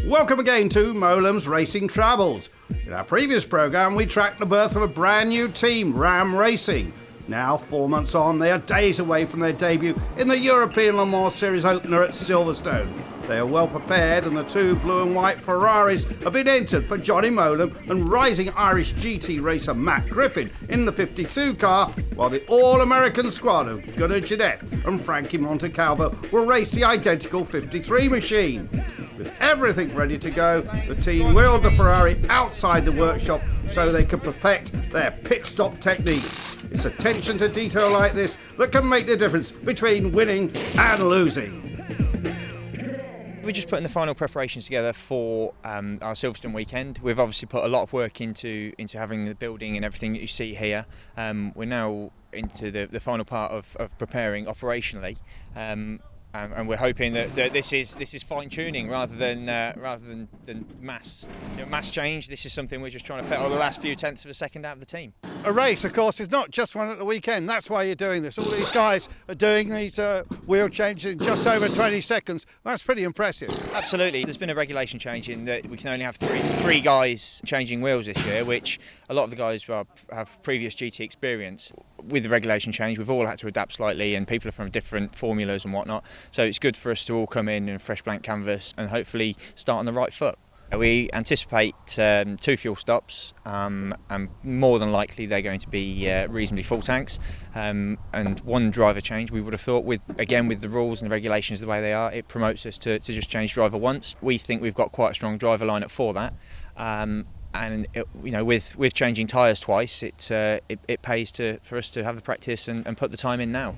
Welcome again to Mowlems Racing Travels. In our previous programme, we tracked the birth of a brand new team, Ram Racing. Now, 4 months on, they are days away from their debut in the European Le Mans Series opener at Silverstone. They are well prepared, and the two blue and white Ferraris have been entered for Johnny Mowlem and rising Irish GT racer Matt Griffin in the 52 car, while the all-American squad of Gunnar Jeanette and Frankie Montecalvo will race the identical 53 machine. With everything ready to go, the team wheeled the Ferrari outside the workshop so they could perfect their pit stop techniques. It's attention to detail like this that can make the difference between winning and losing. We're just putting the final preparations together for our Silverstone weekend. We've obviously put a lot of work into having the building and everything that you see here. We're now into the final part of preparing operationally. And we're hoping that this is fine-tuning rather than mass change. This is something we're just trying to fettle the last few tenths of a second out of the team. A race, of course, is not just one at the weekend. That's why you're doing this. All these guys are doing these wheel changes in just over 20 seconds. That's pretty impressive. Absolutely. There's been a regulation change in that we can only have three guys changing wheels this year, which a lot of the guys have previous GT experience. With the regulation change, we've all had to adapt slightly, and people are from different formulas and whatnot. So it's good for us to all come in a fresh blank canvas and hopefully start on the right foot. We anticipate 2 fuel stops, and more than likely they're going to be reasonably full tanks, and 1 driver change. We would have thought, with the rules and the regulations the way they are, it promotes us to just change driver once. We think we've got quite a strong driver lineup for that. And with changing tyres twice, it pays for us to have the practice and put the time in now.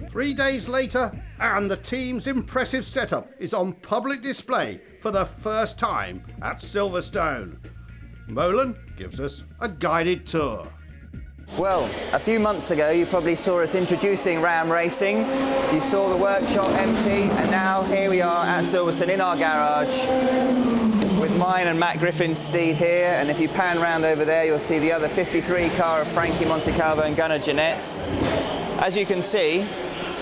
Three days later, and the team's impressive setup is on public display for the first time at Silverstone. Mowlem gives us a guided tour. Well, a few months ago you probably saw us introducing Ram Racing. You saw the workshop empty, and now here we are at Silverstone in our garage with mine and Matt Griffin's steed here, and if you pan round over there you'll see the other 53 car of Frankie Montecalvo and Gunnar Jeanette. As you can see,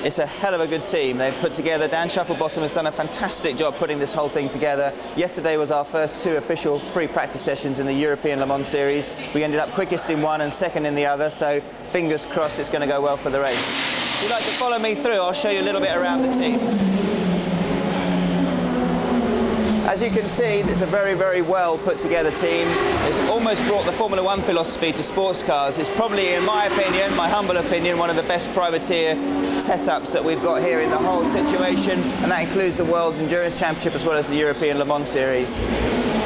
it's a hell of a good team they've put together. Dan Shufflebottom has done a fantastic job putting this whole thing together. Yesterday was our first 2 official free practice sessions in the European Le Mans Series. We ended up quickest in one and second in the other, so fingers crossed it's going to go well for the race. If you'd like to follow me through, I'll show you a little bit around the team. As you can see, it's a very, very well put together team. It's almost brought the Formula 1 philosophy to sports cars. It's probably, in my opinion, my humble opinion, one of the best privateer setups that we've got here in the whole situation, and that includes the World Endurance Championship as well as the European Le Mans Series.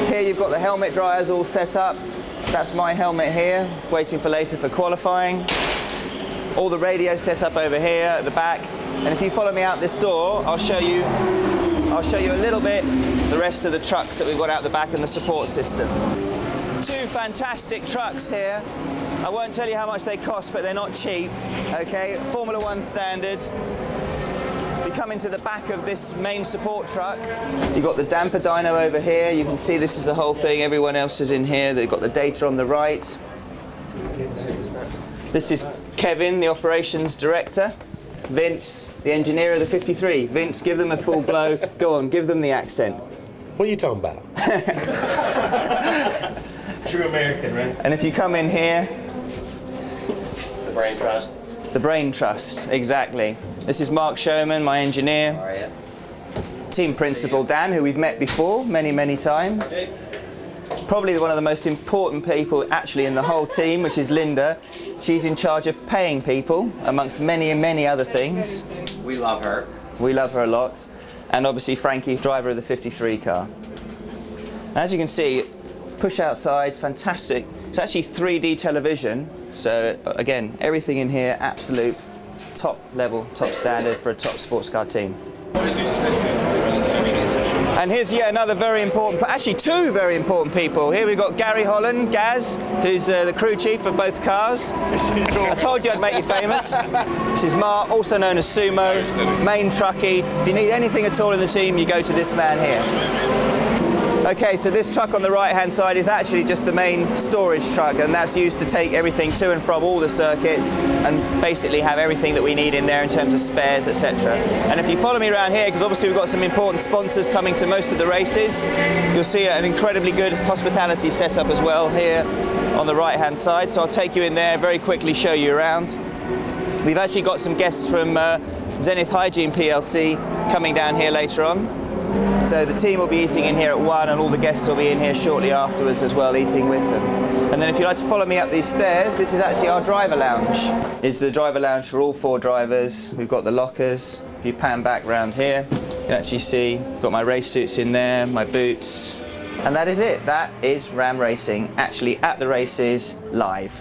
Here you've got the helmet dryers all set up. That's my helmet here, waiting for later for qualifying. All the radio set up over here at the back, and if you follow me out this door, I'll show you a little bit the rest of the trucks that we've got out the back and the support system. 2 fantastic trucks here. I won't tell you how much they cost, but they're not cheap. Okay, Formula 1 standard. If you come into the back of this main support truck, you've got the damper dyno over here. You can see this is the whole thing. Everyone else is in here. They've got the data on the right. This is Kevin, the operations director. Vince, the engineer of the 53. Vince, give them a full blow. Go on, give them the accent. What are you talking about? True American, right? And if you come in here... The brain trust. The brain trust, exactly. This is Mark Showman, my engineer. How are you? Team principal Dan, who we've met before many, many times. Probably one of the most important people actually in the whole team, which is Linda. She's in charge of paying people, amongst many and many other things. We love her. We love her a lot. And obviously Frankie, driver of the 53 car. And as you can see, push outside, it's fantastic. It's actually 3D television, so again, everything in here, absolute top level, top standard for a top sports car team. And here's yet another very important, actually 2 very important people. Here we've got Gary Holland, Gaz, who's the crew chief of both cars. I told you I'd make you famous. This is Mark, also known as Sumo, main truckie. If you need anything at all in the team, you go to this man here. Okay, so this truck on the right-hand side is actually just the main storage truck, and that's used to take everything to and from all the circuits and basically have everything that we need in there in terms of spares, etc. And if you follow me around here, because obviously we've got some important sponsors coming to most of the races, you'll see an incredibly good hospitality setup as well here on the right-hand side. So I'll take you in there very quickly, show you around. We've actually got some guests from Zenith Hygiene PLC coming down here later on. So the team will be eating in here at 1, and all the guests will be in here shortly afterwards as well, eating with them. And then if you'd like to follow me up these stairs, this is actually our driver lounge. This is the driver lounge for all 4 drivers. We've got the lockers. If you pan back round here, you can actually see I've got my race suits in there, my boots. And that is it. That is Ram Racing, actually at the races, live.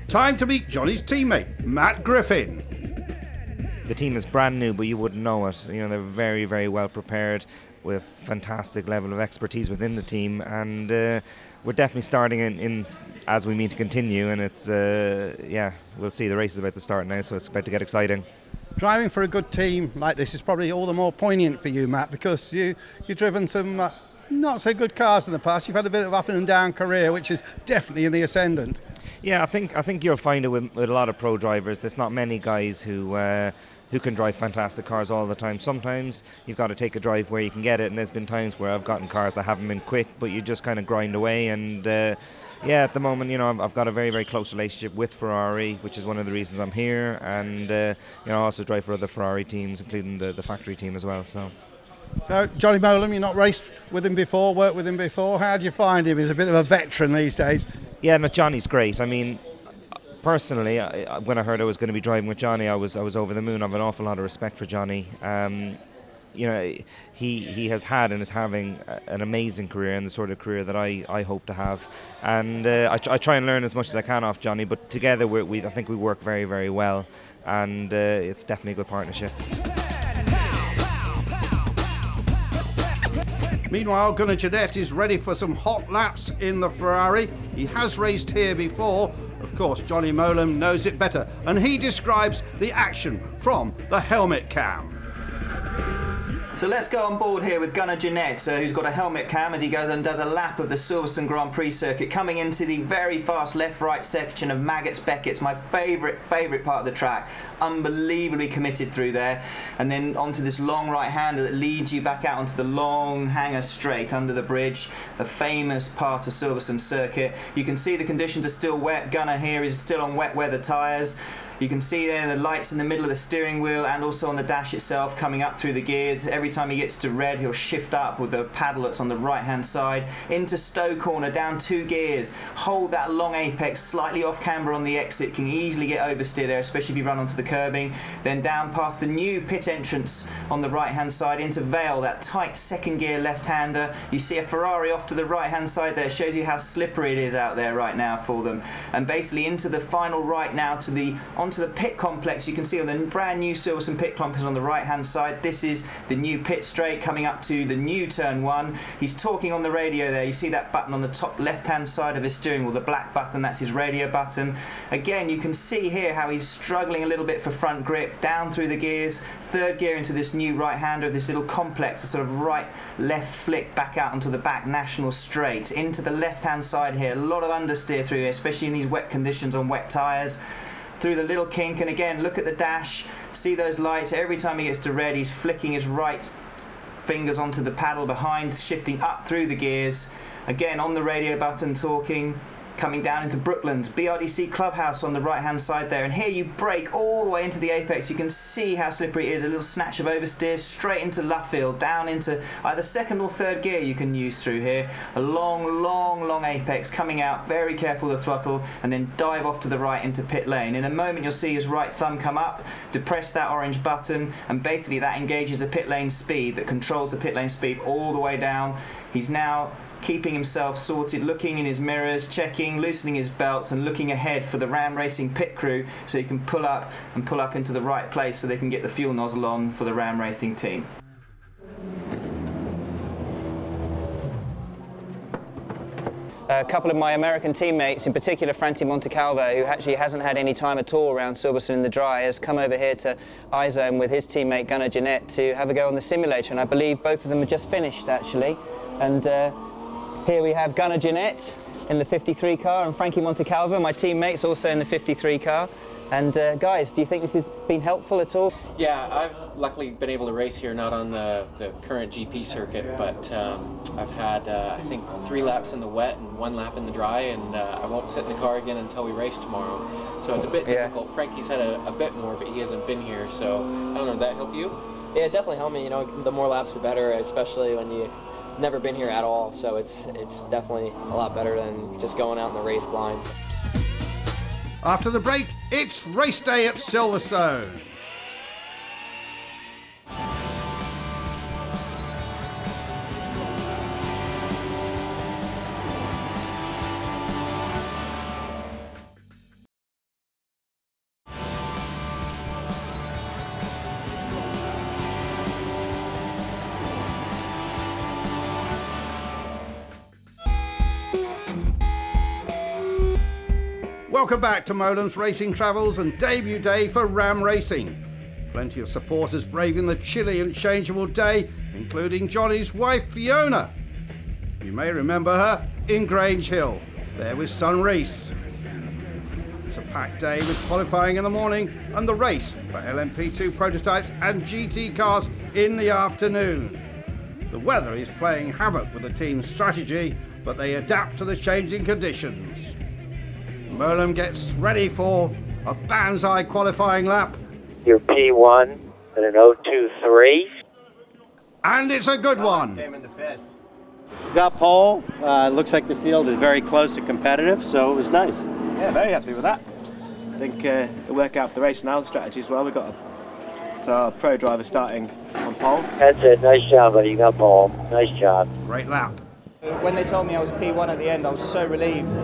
Time to meet Johnny's teammate, Matt Griffin. The team is brand new, but you wouldn't know it. You know, they're very, very well prepared with fantastic level of expertise within the team, and we're definitely starting in as we mean to continue, and it's, yeah, we'll see. The race is about to start now, so it's about to get exciting. Driving for a good team like this is probably all the more poignant for you, Matt, because you've driven some not so good cars in the past. You've had a bit of up and down career, which is definitely in the ascendant. Yeah, I think you'll find it with a lot of pro drivers. There's not many guys who can drive fantastic cars all the time. Sometimes you've got to take a drive where you can get it, and there's been times where I've gotten cars that haven't been quick, but you just kind of grind away. And yeah, at the moment, you know, I've got a very, very close relationship with Ferrari, which is one of the reasons I'm here. And you know, I also drive for other Ferrari teams, including the factory team as well. So Johnny Mowlem, you've not raced with him before, worked with him before. How do you find him? He's a bit of a veteran these days. Yeah, no, Johnny's great. I mean, personally, when I heard I was going to be driving with Johnny, I was over the moon. I have an awful lot of respect for Johnny. You know, he has had and is having an amazing career, and the sort of career that I hope to have. And I try and learn as much as I can off Johnny, but together I think we work very, very well, and it's definitely a good partnership. Meanwhile, Gunnar Jeanette is ready for some hot laps in the Ferrari. He has raced here before. Of course, Johnny Mowlem knows it better, and he describes the action from the helmet cam. So let's go on board here with Gunnar Jeanette, who's got a helmet cam as he goes and does a lap of the Silverstone Grand Prix circuit, coming into the very fast left-right section of Maggots Beckett's, my favourite part of the track. Unbelievably committed through there, and then onto this long right-hander that leads you back out onto the long hanger straight under the bridge, the famous part of Silverstone circuit. You can see the conditions are still wet. Gunnar here is still on wet weather tyres. You can see there the lights in the middle of the steering wheel and also on the dash itself coming up through the gears. Every time he gets to red, he'll shift up with the paddle that's on the right-hand side into stow corner, down 2 gears. Hold that long apex, slightly off camber on the exit. Can easily get oversteer there, especially if you run onto the curbing. Then down past the new pit entrance on the right-hand side into Vale, that tight second gear left-hander. You see a Ferrari off to the right-hand side there. Shows you how slippery it is out there right now for them. And basically into the final right now onto the pit complex. You can see on the brand new Silverstone pit complex on the right hand side, this is the new pit straight coming up to the new turn 1. He's talking on the radio there. You see that button on the top left hand side of his steering wheel, the black button, that's his radio button. Again, you can see here how he's struggling a little bit for front grip, down through the gears, 3rd gear into this new right hander of this little complex, a sort of right left flick back out onto the back national straight, into the left hand side here. A lot of understeer through here, especially in these wet conditions on wet tyres. Through the little kink, and again look at the dash, see those lights. Every time he gets to red, he's flicking his right fingers onto the paddle behind, shifting up through the gears. Again on the radio button talking, coming down into Brooklands, BRDC Clubhouse on the right hand side there, and here you brake all the way into the apex. You can see how slippery it is, a little snatch of oversteer straight into Luffield, down into either 2nd or 3rd gear you can use through here. A long apex coming out, very careful with the throttle, and then dive off to the right into pit lane. In a moment you'll see his right thumb come up, depress that orange button, and basically that engages a pit lane speed that controls the pit lane speed all the way down. He's now keeping himself sorted, looking in his mirrors, checking, loosening his belts, and looking ahead for the Ram Racing pit crew so he can pull up into the right place so they can get the fuel nozzle on for the Ram Racing team. A couple of my American teammates, in particular Frankie Montecalvo, who actually hasn't had any time at all around Silverstone in the dry, has come over here to iZone with his teammate Gunnar Jeanette to have a go on the simulator, and I believe both of them have just finished actually. And here we have Gunnar Jeanette in the 53 car and Frankie Montecalvo, my teammates, also in the 53 car. And guys, do you think this has been helpful at all? Yeah, I've luckily been able to race here, not on the current GP circuit, but I've had, I think, 3 laps in the wet and 1 lap in the dry, and I won't sit in the car again until we race tomorrow. So it's a bit difficult. Frankie's had a bit more, but he hasn't been here, so I don't know, did that help you? Yeah, it definitely helped me. You know, the more laps the better, especially when you've never been here at all. So it's definitely a lot better than just going out in the race blinds. After the break, it's race day at Silverstone. Welcome back to Mowlems Racing Travels and debut day for Ram Racing. Plenty of supporters braving the chilly and changeable day, including Johnny's wife Fiona. You may remember her in Grange Hill, there with son Reese. It's a packed day with qualifying in the morning and the race for LMP2 prototypes and GT cars in the afternoon. The weather is playing havoc with the team's strategy, but they adapt to the changing conditions. Mowlem gets ready for a banzai qualifying lap. Your P1 at an 0.23. And it's a good one. Got pole. Looks like the field is very close and competitive, so it was nice. Yeah, very happy with that. I think it'll work out for the race now, the strategy as well. We've got a pro driver starting on pole. That's it. Nice job, buddy. You got pole. Nice job. Great lap. When they told me I was P1 at the end, I was so relieved.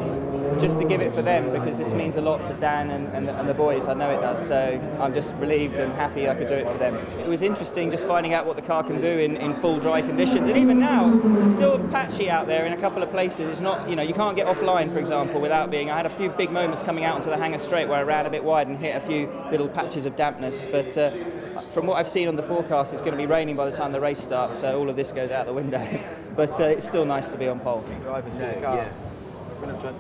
Just to give it for them, because this means a lot to Dan and the boys, I know it does, so I'm just relieved and happy I could do it for them. It was interesting just finding out what the car can do in full dry conditions, and even now, it's still patchy out there in a couple of places. It's not, you know, you can't get offline, for example, without being, I had a few big moments coming out onto the hangar straight where I ran a bit wide and hit a few little patches of dampness, but from what I've seen on the forecast, it's going to be raining by the time the race starts, so all of this goes out the window. But it's still nice to be on pole. Drivers for the car. Yeah.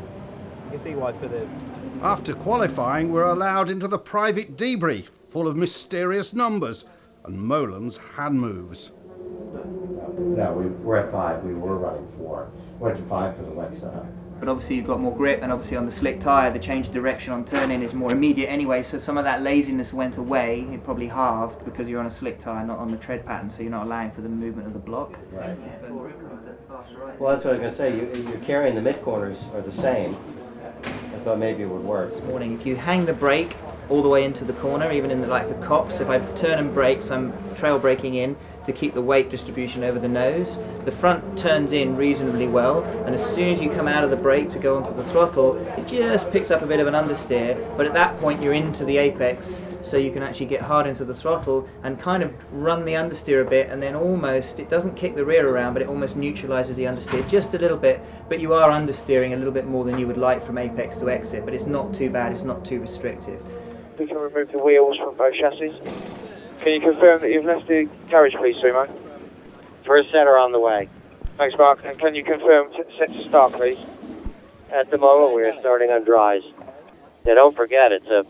You see why for the... After qualifying, we're allowed into the private debrief, full of mysterious numbers and Mowlem's hand moves. No, we're at 5. We were running 4. Went to 5 for the wet setup. But obviously you've got more grip, and obviously on the slick tyre the change of direction on turn-in is more immediate anyway, so some of that laziness went away. It probably halved because you're on a slick tyre, not on the tread pattern, so you're not allowing for the movement of the block. Right. Well, that's what I was going to say. You're carrying the mid-corners are the same. I thought maybe it would work. This morning, if you hang the brake all the way into the corner, even in the cops, if I turn and brake, so I'm trail braking in to keep the weight distribution over the nose, the front turns in reasonably well, and as soon as you come out of the brake to go onto the throttle, it just picks up a bit of an understeer, but at that point you're into the apex, so you can actually get hard into the throttle and kind of run the understeer a bit, and then almost, it doesn't kick the rear around, but it almost neutralizes the understeer just a little bit, but you are understeering a little bit more than you would like from apex to exit, but it's not too bad, it's not too restrictive. We can remove the wheels from both chassis. Can you confirm that you've left the carriage, please, Sumo? First set are on the way. Thanks, Mark. And can you confirm set to start, please? At the moment, we're starting on dries. Yeah, don't forget, it's a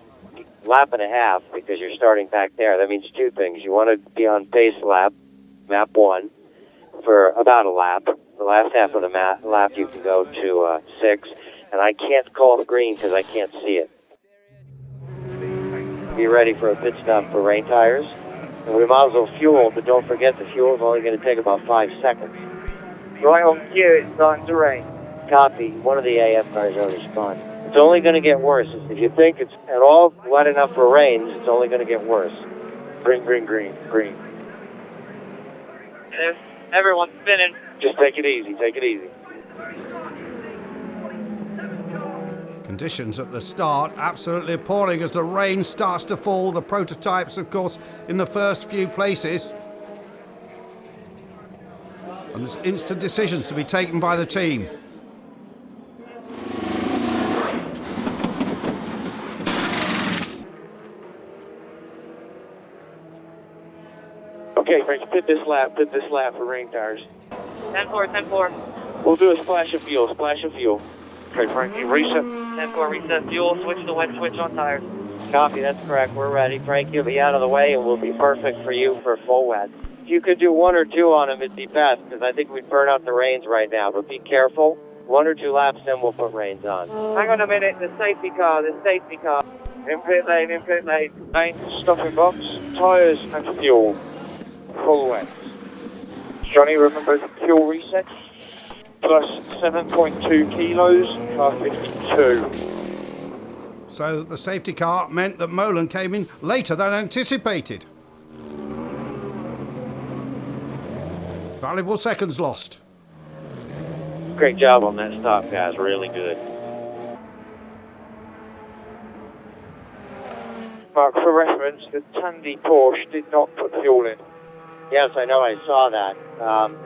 lap and a half because you're starting back there. That means 2 things. You want to be on pace lap 1, for about a lap. The last half of the lap, you can go to 6. And I can't call the green because I can't see it. Be ready for a pit stop for rain tires. And we might as well fuel, but don't forget the fuel is only going to take about 5 seconds. Right on cue, it's starting to rain. Copy. One of the AF cars will respond. It's only going to get worse. If you think it's at all wet enough for rains, it's only going to get worse. Green, green, green, green. If everyone's spinning, just take it easy, take it easy. Conditions at the start absolutely appalling as the rain starts to fall. The prototypes, of course, in the first few places. And there's instant decisions to be taken by the team. Okay, Frank, pit this lap for rain tires. 10-4, 10-4. We'll do a splash of fuel, splash of fuel. Okay, Frankie, reset. 10-4, reset fuel, switch to wet switch on tires. Copy, that's correct. We're ready. Frankie will be out of the way and we'll be perfect for you for full wet. If you could do 1 or 2 on him, it'd be best, because I think we'd burn out the reins right now. But be careful. 1 or 2 laps, then we'll put reins on. Hang on a minute, the safety car. In pit lane. Lane, stopping box, tyres and fuel. Full wet. Johnny, remember the fuel reset? Plus 7.2 kilos, car 52. So the safety car meant that Mowlem came in later than anticipated. Valuable seconds lost. Great job on that stop, guys. Really good. Mark, for reference, the Tandy Porsche did not put fuel in. Yes, I know. I saw that.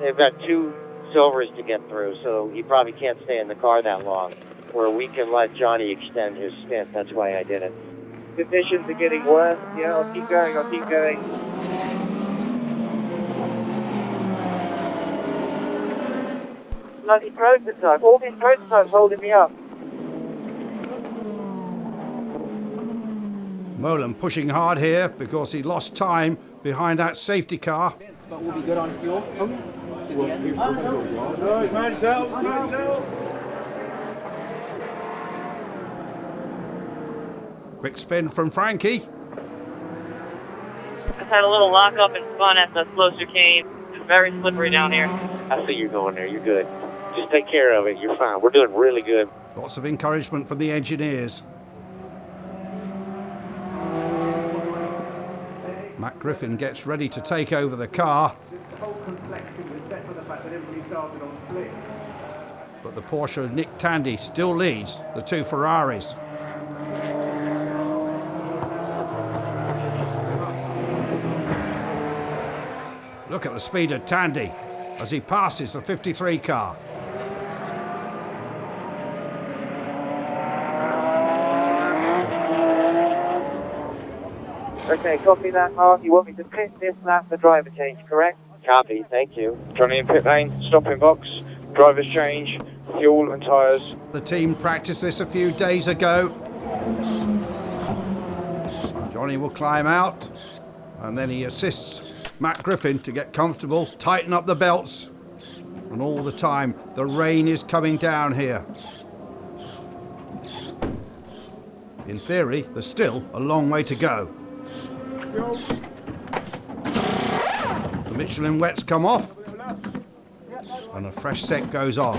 They've got 2 silvers to get through, so he probably can't stay in the car that long. Where we can let Johnny extend his stint. That's why I did it. Conditions are getting worse. Yeah, I'll keep going. Bloody prototype. All these prototypes holding me up. Mowlem pushing hard here because he lost time behind that safety car. But we'll be good on fuel. Quick spin from Frankie. Just had a little lock up and spun at the slow chicane. It's very slippery down here. I see you going there. You're good. Just take care of it. You're fine. We're doing really good. Lots of encouragement from the engineers. Matt Griffin gets ready to take over the car. But the Porsche of Nick Tandy still leads the 2 Ferraris. Look at the speed of Tandy as he passes the 53 car. Okay, copy that, Mark. You want me to pit this lap for driver change, correct? Copy. Thank you. Johnny in pit lane, stopping box, driver's change, fuel and tyres. The team practiced this a few days ago. Johnny will climb out and then he assists Matt Griffin to get comfortable, tighten up the belts, and all the time the rain is coming down here. In theory, there's still a long way to go. The Michelin wets come off and a fresh set goes on.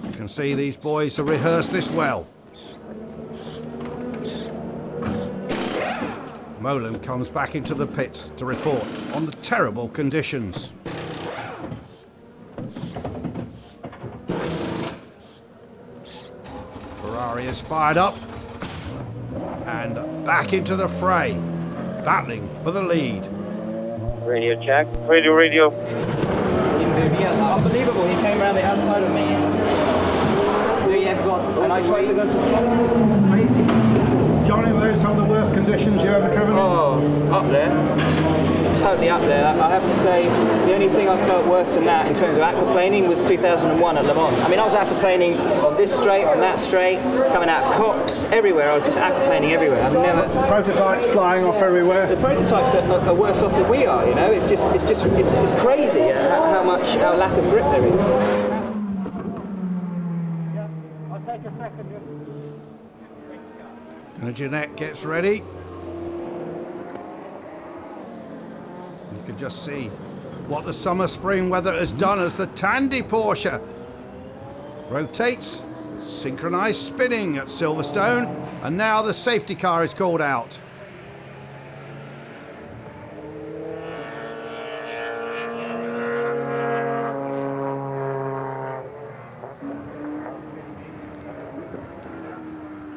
You can see these boys have rehearsed this well. Mowlem comes back into the pits to report on the terrible conditions. Ferrari is fired up and back into the fray, battling for the lead. Radio check. Radio. Unbelievable, he came around the outside of me. And I tried to go to front. Crazy. Johnny, were those some of the worst conditions you've ever driven in? Oh, up there. Totally up there. I have to say, the only thing I felt worse than that in terms of aquaplaning was 2001 at Le Mans. I mean, I was aquaplaning on this straight, on that straight, coming out cops, everywhere. I was just aquaplaning everywhere. I've never... Prototypes flying off everywhere. The prototypes are worse off than we are, you know? It's crazy how lack of grip there is. I'll take a second. And Jeanette gets ready. You can just see what the summer-spring weather has done as the Tandy Porsche rotates, synchronized spinning at Silverstone, and now the safety car is called out.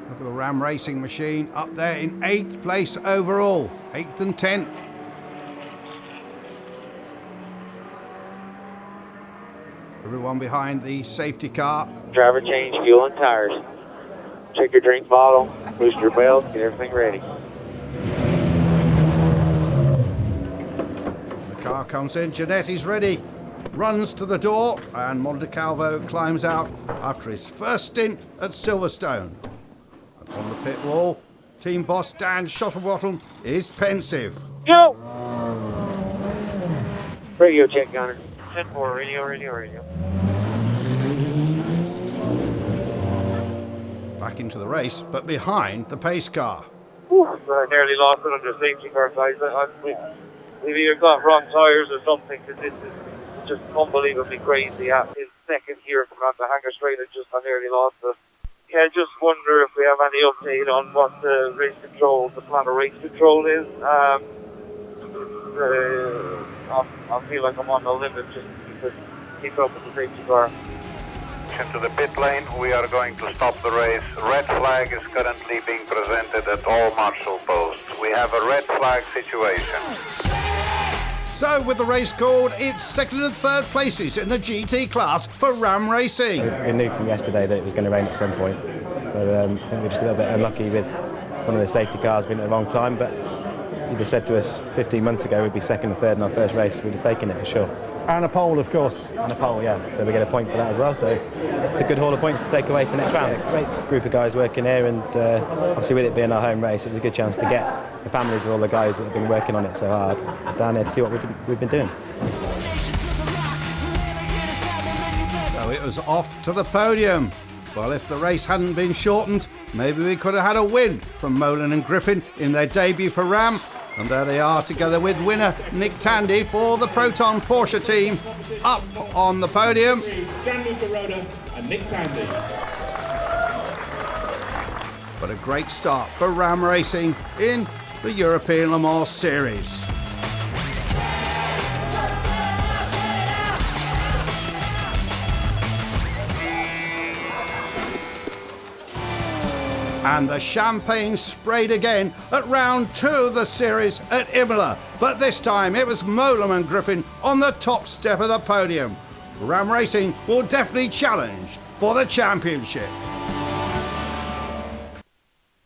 Look at the Ram Racing machine up there in 8th place overall, 8th and 10th. Everyone behind the safety car. Driver change, fuel and tires. Check your drink bottle, boost your belt, get everything ready. comes in, Jeanette's ready. Runs to the door, and Montecalvo climbs out after his first stint at Silverstone. On the pit wall, team boss Dan Shuttlebottom is pensive. Go! Radio check, Gunner. 10-4, radio. Back into the race, but behind the pace car. I nearly lost it under safety car, guys. We've either got wrong tyres or something, because this is just unbelievably crazy. His second gear from around the hangar straight, I nearly lost it. Yeah, I just wonder if we have any update on what the plan of race control is. I feel like I'm on the limit just to keep up with the safety car. Into the pit lane, we are going to stop the race. Red flag is currently being presented at all marshal posts. We have a red flag situation. So with the race called, it's second and third places in the GT class for Ram Racing. We knew from yesterday that it was going to rain at some point, but I think we're just a little bit unlucky with one of the safety cars being at the wrong time, but if you'd have said to us 15 months ago we'd be second and third in our first race, we'd have taken it for sure. And a pole, of course. And a pole, yeah. So we get a point for that as well. So it's a good haul of points to take away for the next round. Great group of guys working here, and obviously with it being our home race, it was a good chance to get the families of all the guys that have been working on it so hard down here to see what we've been doing. So it was off to the podium. Well, if the race hadn't been shortened, maybe we could have had a win from Mowlem and Griffin in their debut for Ram. And there they are together with winner Nick Tandy for the Proton Porsche team up on the podium. Gianluca Roda and Nick Tandy. But a great start for Ram Racing in the European Le Mans Series. And the champagne sprayed again at round 2 of the series at Imola. But this time it was Mowlem and Griffin on the top step of the podium. Ram Racing will definitely challenge for the championship.